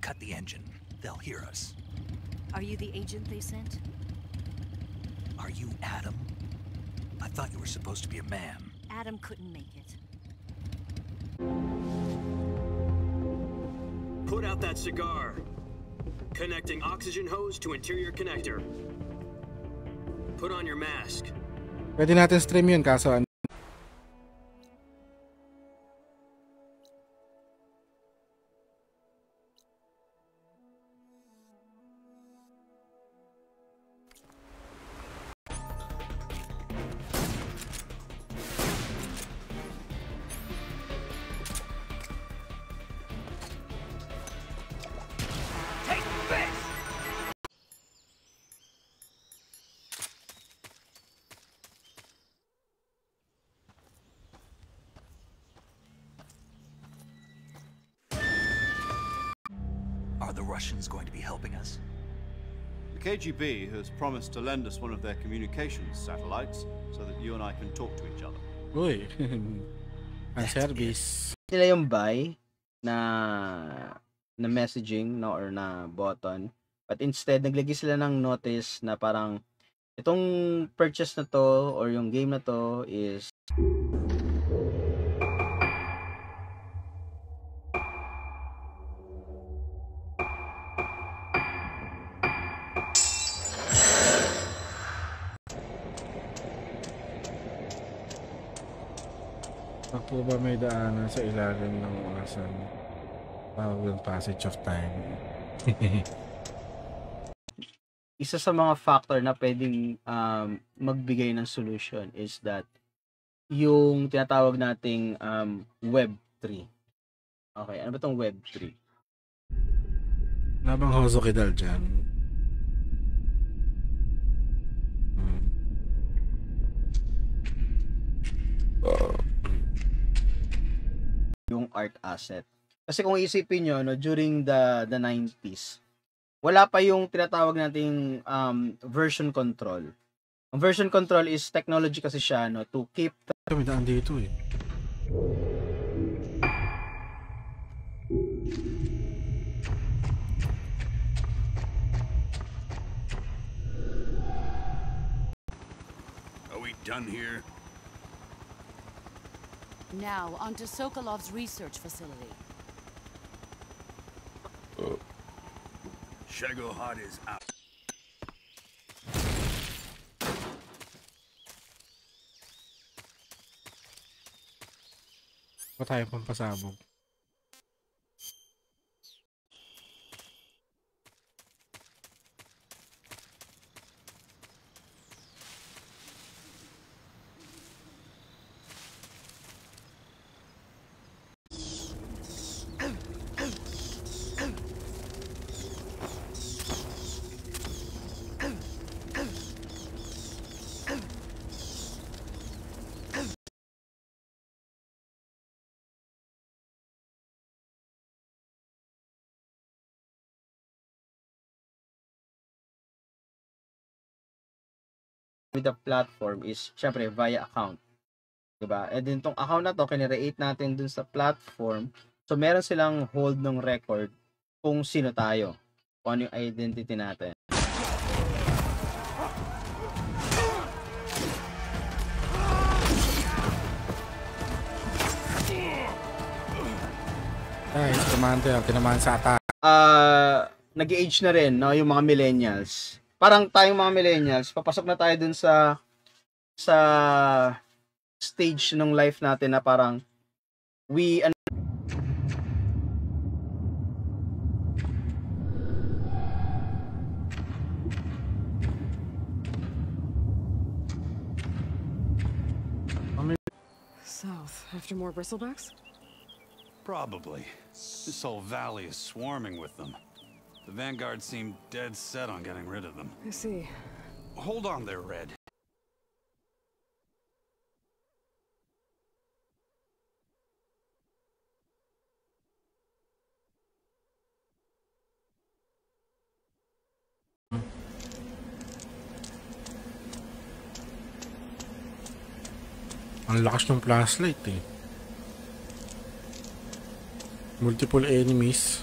cut the engine, they'll hear us. Are you the agent they sent? Are you Adam? I thought you were supposed to be a man. Adam couldn't make it. Put out that cigar. Connecting oxygen hose to interior connector. Put on your mask. Pwede natin stream yun kaso Are the Russians going to be helping us? The KGB has promised to lend us one of their communications satellites so that you and I can talk to each other. Uy, ang service. Nila yung buy na messaging no, or na button. But instead, naglagay sila ng notice na parang itong purchase na to or yung game na to is Ako ba may daanan sa ilalim ng orasan? Tawag passage of time. isa sa mga factor na pwedeng magbigay ng solution is that yung tinatawag nating Web3. Okay, ano ba tong Web3? Nabang Hosokidal dyan. Yung art asset. Kasi kung isipin nyo, no, during the 90s, wala pa yung tinatawag nating version control. Ang version control is technology kasi siya, no, to keep Kami daan dito eh. Are we done here? Now, onto Sokolov's research facility. Shagohod is out. Pa tayo pampasabog. with the platform is syempre via account. Diba? And then tong account na to, kinreate natin dun sa platform. So meron silang hold ng record kung sino tayo. Kung ano yung identity natin. Guys, tinamaan sa ata. Nag-age na rin, no, yung mga millennials. Parang tayong mga millennials, papasok na tayo dun sa stage ng life natin na parang South, after more bristlebacks? Probably. This whole valley is swarming with them. The Vanguard seemed dead set on getting rid of them. I see. Hold on there, Red. Ang lakas ng flashlight eh. Multiple enemies.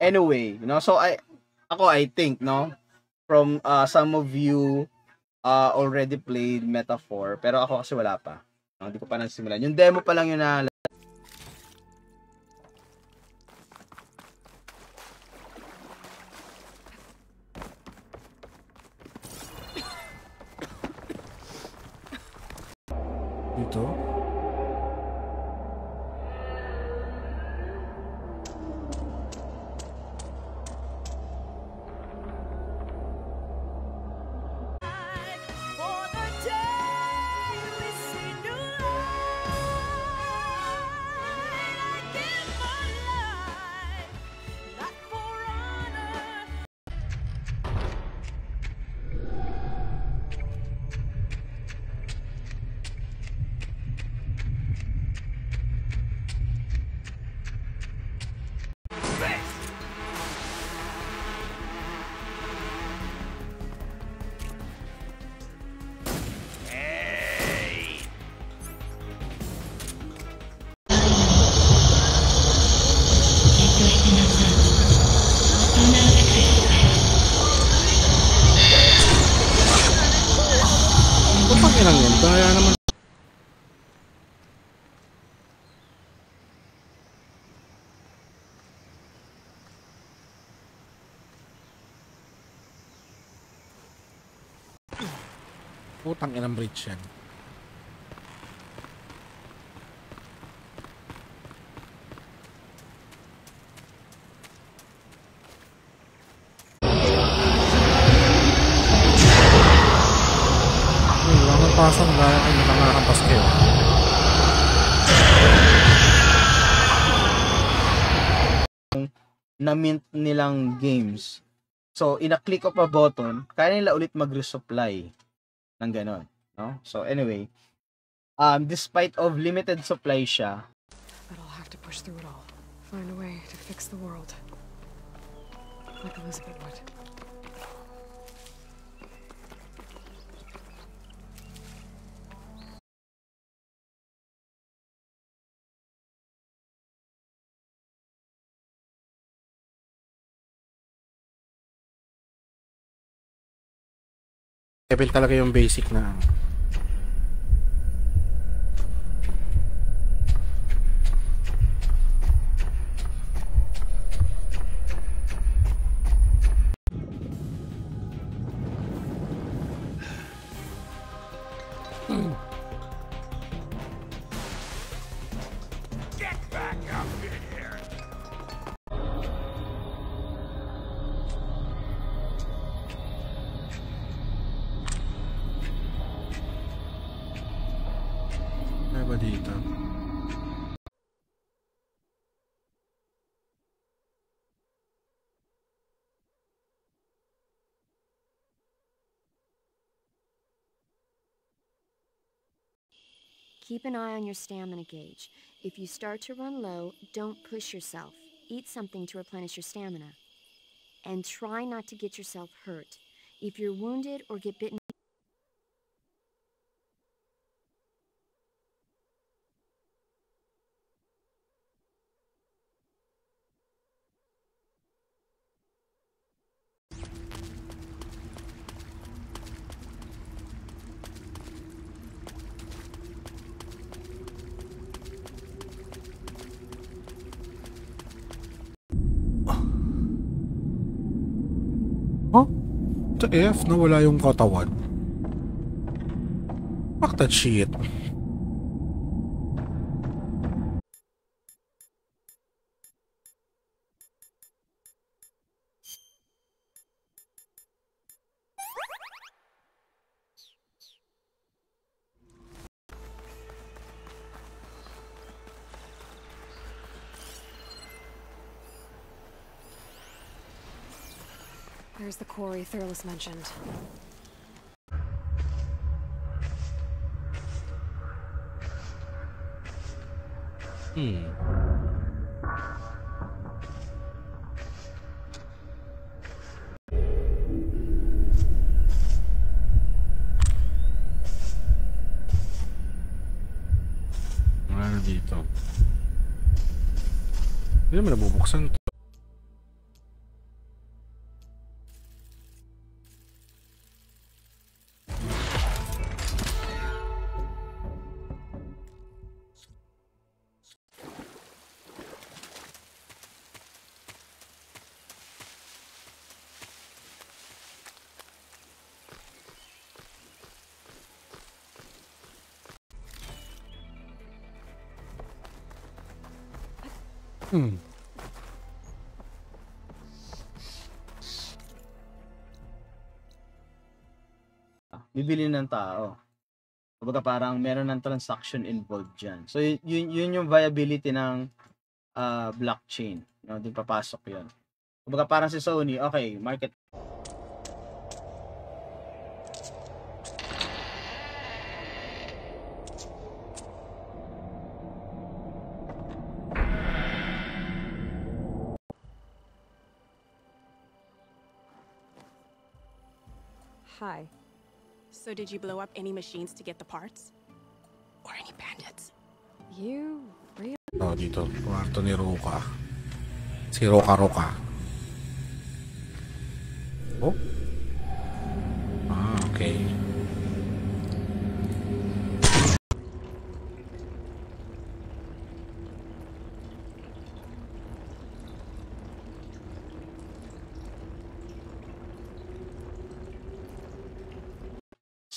Anyway, so I think, from some of you already played Metaphor, pero ako kasi wala pa. Hindi ko pa nasimulan. Yung demo pa lang yun na Dito. Lang yun. Kaya naman. Putang inang bridge yan. Pasang gaya ay nakangakampas kayo. Na-mint nilang games. So, in-click of a button, kaya nila ulit mag-resupply ng ganon. No? So, anyway, despite of limited supply siya, but I'll have to push through it all. Find a way to fix the world. Like Elizabeth would. Level talaga yung basic na ba dito? Keep an eye on your stamina gauge. If you start to run low, don't push yourself. Eat something to replenish your stamina. And try not to get yourself hurt. If you're wounded or get bitten, Sa F na wala yung katawan. Fuck that shit. There's the quarry Thurles mentioned. Wala na dito. Hindi naman nabubuksan to. Bibili ng tao. Kumbaga parang meron ng transaction involved dyan. So yun yung viability ng blockchain. No, din papasok yun. Kumbaga parang si Sony, okay, market. Hi. So did you blow up any machines to get the parts? Or any bandits? You really? Oh, dito. Kwarto ni Roka. Si Roka. Oh? Ah, okay.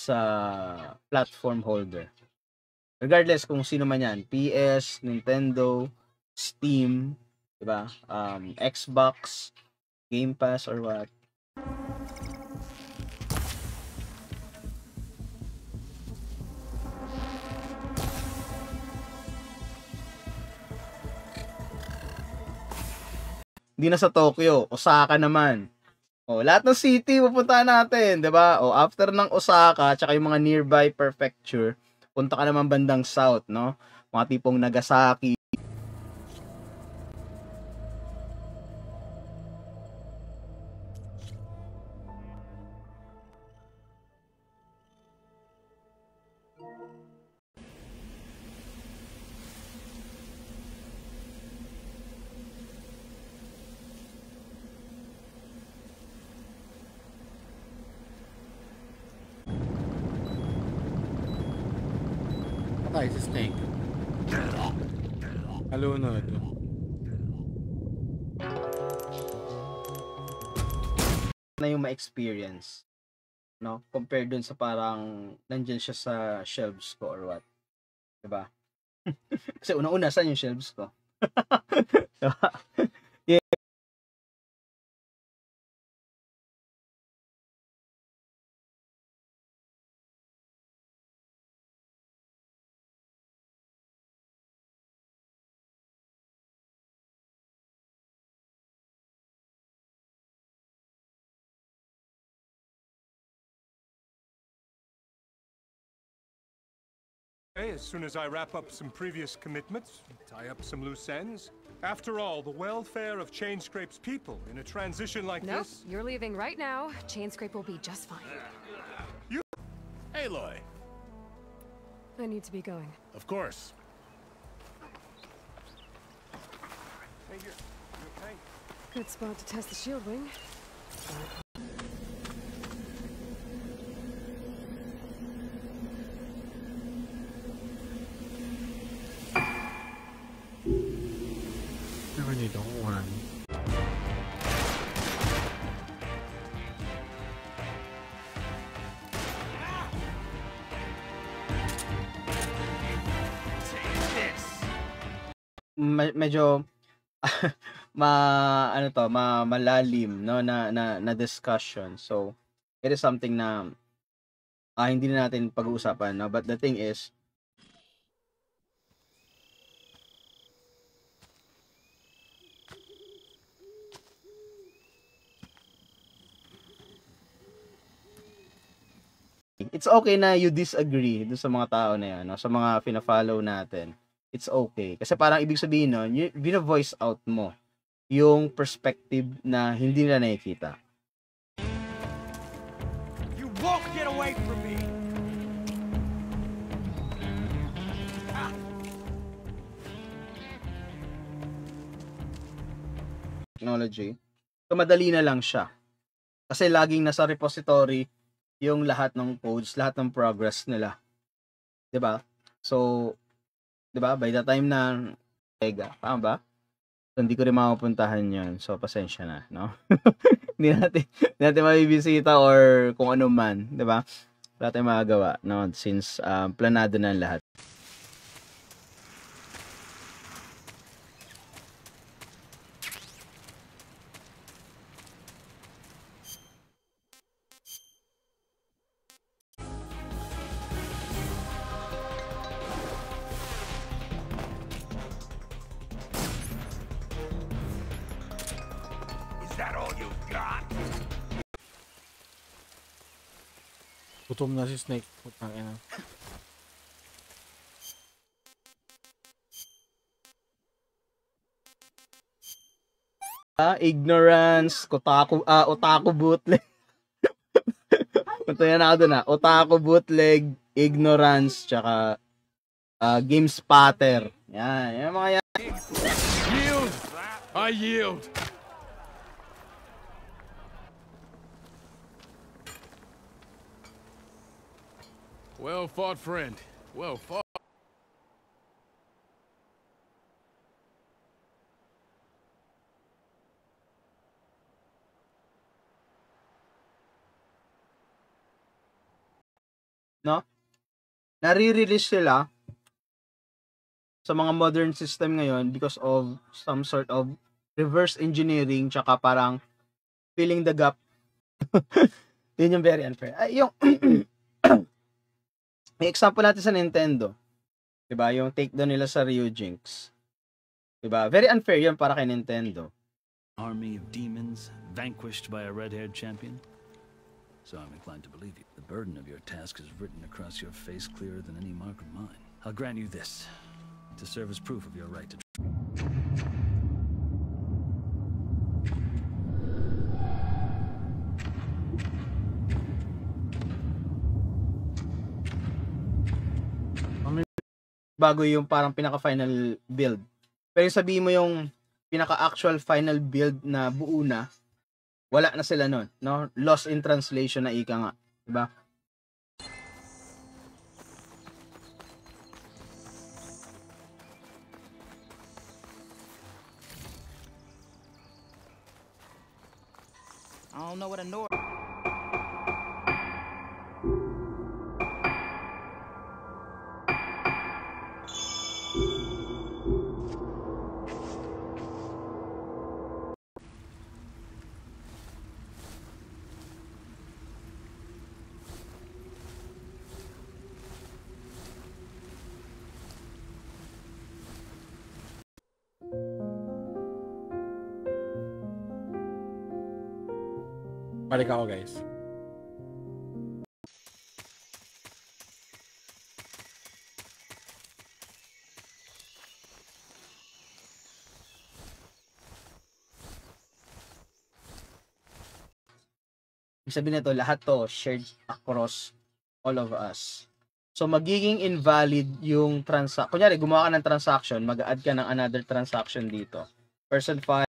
Sa platform holder. Regardless kung sino man yan, PS, Nintendo, Steam, diba? Xbox, Game Pass, or what. Hindi na sa Tokyo, Osaka naman. Oh, lahat ng city pupuntahan natin, 'di ba? Oh, after ng Osaka, tsaka yung mga nearby prefecture, punta ka naman bandang south, no? Mga tipong Nagasaki. Patay si Snake. Alunod. Na yung ma-experience, no? Compared dun sa parang nandyan siya sa shelves ko or what. Diba? Kasi una-una, saan yung shelves ko? Diba? Yeah. As soon as I wrap up some previous commitments, tie up some loose ends. After all, the welfare of Chainscrape's people in a transition like Nope, this... you're leaving right now. Chainscrape will be just fine. You... Aloy. I need to be going. Of course. Hey, you okay? Good spot to test the shield wing. Never need one. Medyo malalim, no, na discussion. So it is something na hindi na natin pag-uusapan, no? But the thing is, it's okay na you disagree dun sa mga tao na yan, no? Sa mga fina-follow natin. It's okay. Kasi parang ibig sabihin nun, vina-voice out mo yung perspective na hindi nila nakikita. You won't get away from me! Technology. So, madali na lang siya. Kasi laging nasa repository yung lahat ng codes, lahat ng progress nila. 'Di ba? So, 'di ba? By the time na Tega, tama ba? So, hindi ko rin mapupuntahan 'yon. So, pasensya na, no? Hindi natin mabibisita or kung ano man, 'di ba? Wala tayong magagawa, no? Since planado na lahat. you got? Gutom na si Snake. Putang ina. Ignorance, otaku bootleg. Punta yan ako dun Otaku bootleg, ignorance, tsaka game spatter. Yan mga yan. Yield! I yield! Well fought, friend. Well fought. No? Nare-release sila sa mga modern system ngayon because of some sort of reverse engineering tsaka parang filling the gap. Yun yung very unfair. Yung may example natin sa Nintendo. Diba? Yung take down nila sa Ryujinx. Diba? Very unfair yun para kay Nintendo. Army of demons vanquished by a red-haired champion? So I'm inclined to believe you. The burden of your task is written across your face clearer than any mark of mine. I'll grant you this, to serve as proof of your right to... Bago yung parang pinaka-final build. Pero yung sabihin mo yung pinaka-actual final build na buo na, wala na sila nun, no? Lost in translation na ika nga, diba? I don't know what a Nord. Balik ako, guys. Ibig sabihin nito, lahat to shared across all of us. So, magiging invalid yung transaction. Kunyari, gumawa ka ng transaction, mag-add ka ng another transaction dito. Person 5.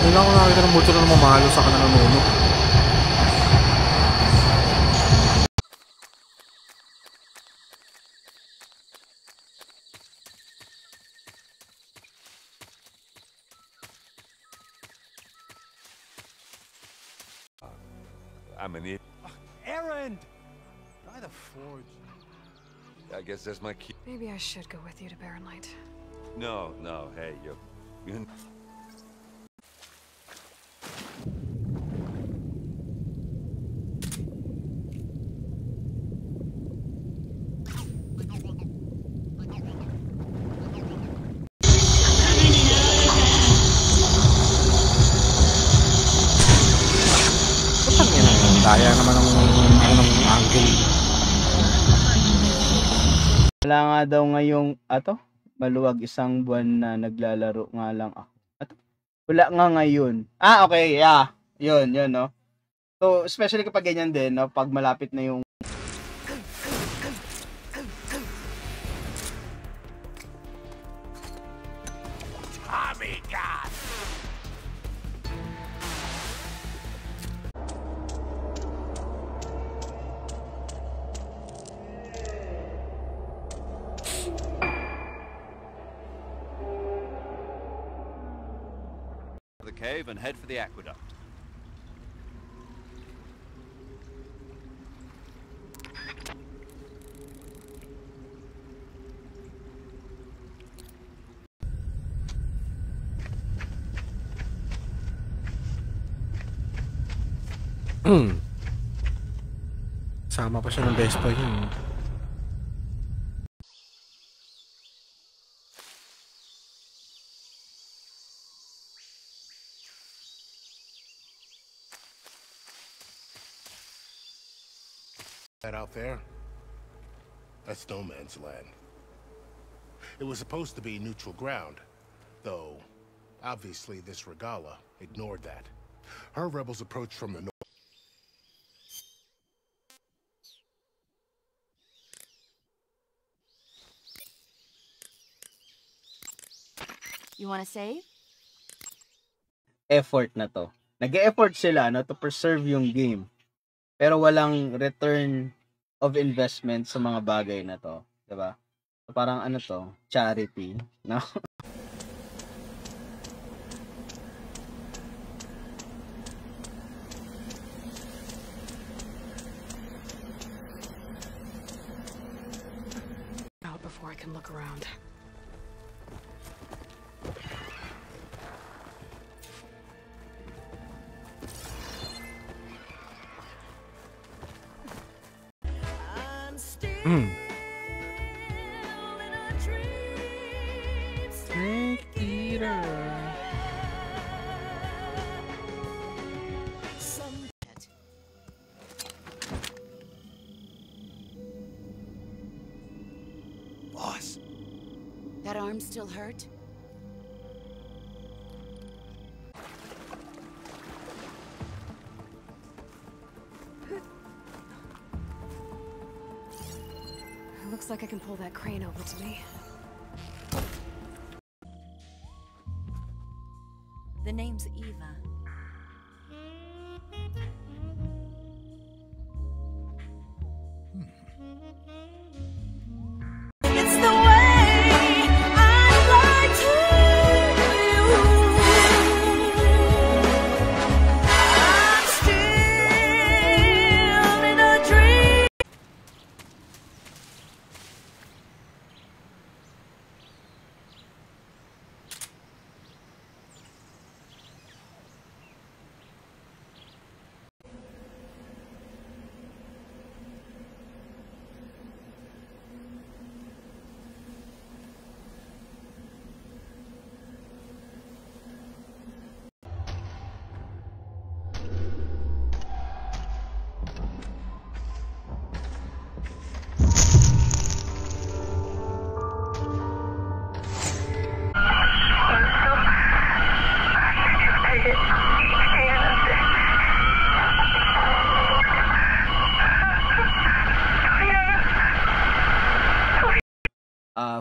Hindi lang ako nakakita ng multo na namamalo sa kanang nanuno. I'm an idiot. Errand! By the forge. I guess that's my key. Maybe I should go with you to Barren Light. No, hey, you. Kaya naman ng angle. Wala nga daw ngayong maluwag isang buwan na naglalaro nga lang ako. Wala nga ngayon. Okay, yeah. Yun, no. So, especially kapag ganyan din, no, pag malapit na yung the cave and head for the aqueduct. Sama pa siya ng best boy yun. That out there, that's no man's land. It was supposed to be neutral ground, though obviously this Regala ignored that. Her rebels approached from the north. You wanna save? Effort na to. Nag-e-effort sila to preserve yung game. Pero walang return of investment sa mga bagay na to, 'di ba? So parang to, charity, no? Out before I can look around. Snake Eater. Boss. That arm still hurt? Looks like I can pull that crane over to me. The name's Eva. It's the way I lie to you. I'm still in a dream.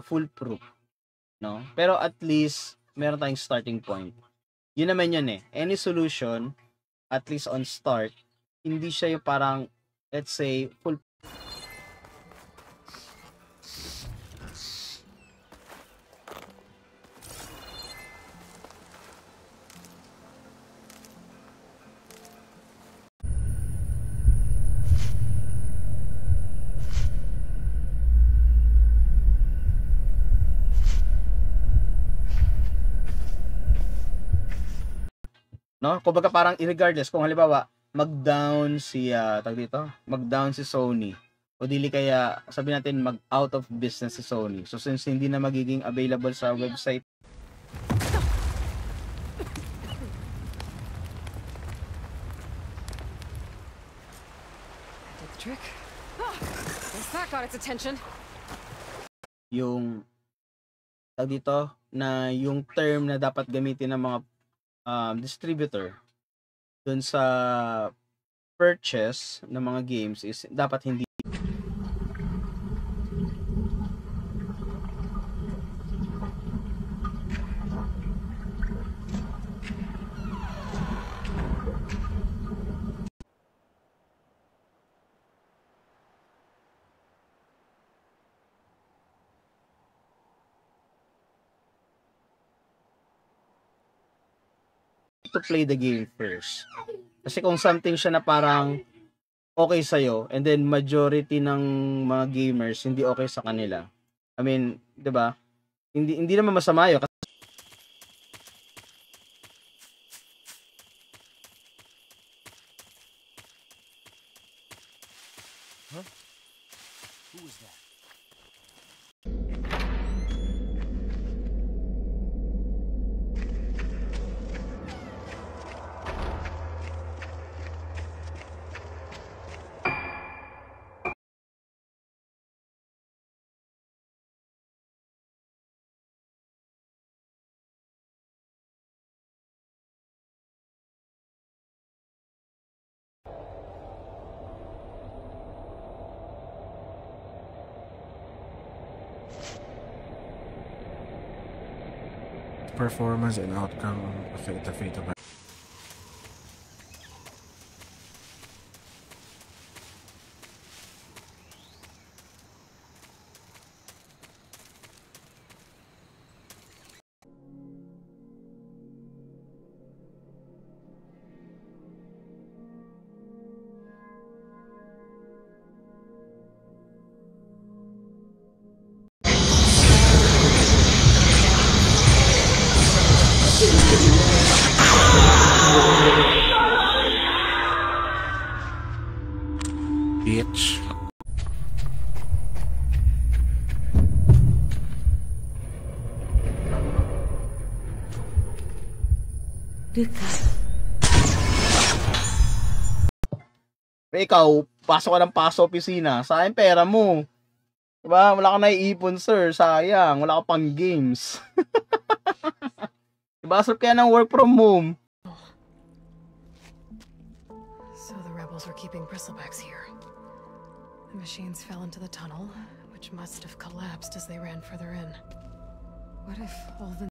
Foolproof, no? Pero at least meron tayong starting point. Yun naman yun eh. Any solution, at least on start, hindi siya yung parang, let's say, full. No? Kumbaga parang irregardless kung halimbawa mag-down si mag-down si Sony o dili kaya sabi natin mag-out of business si Sony. So since hindi na magiging available sa website Did the trick. Guess that got its attention. yung na yung term na dapat gamitin ng mga distributor dun sa purchase ng mga games is dapat hindi to play the game first. Kasi kung something siya na parang okay sa'yo, and then majority ng mga gamers hindi okay sa kanila. I mean, 'di ba? Hindi naman masama 'yun. Huh? Who was that? Performance and outcome affect the fate of bitch. Ikaw, pasok ka ng opisina, sayang pera mo. Diba? Wala kang naiipon, sir. Sayang. Wala ka pang games. Diba? Sarap kaya ng work from home. So the rebels were keeping bristlebacks here. The machines fell into the tunnel, which must have collapsed as they ran further in. What if all the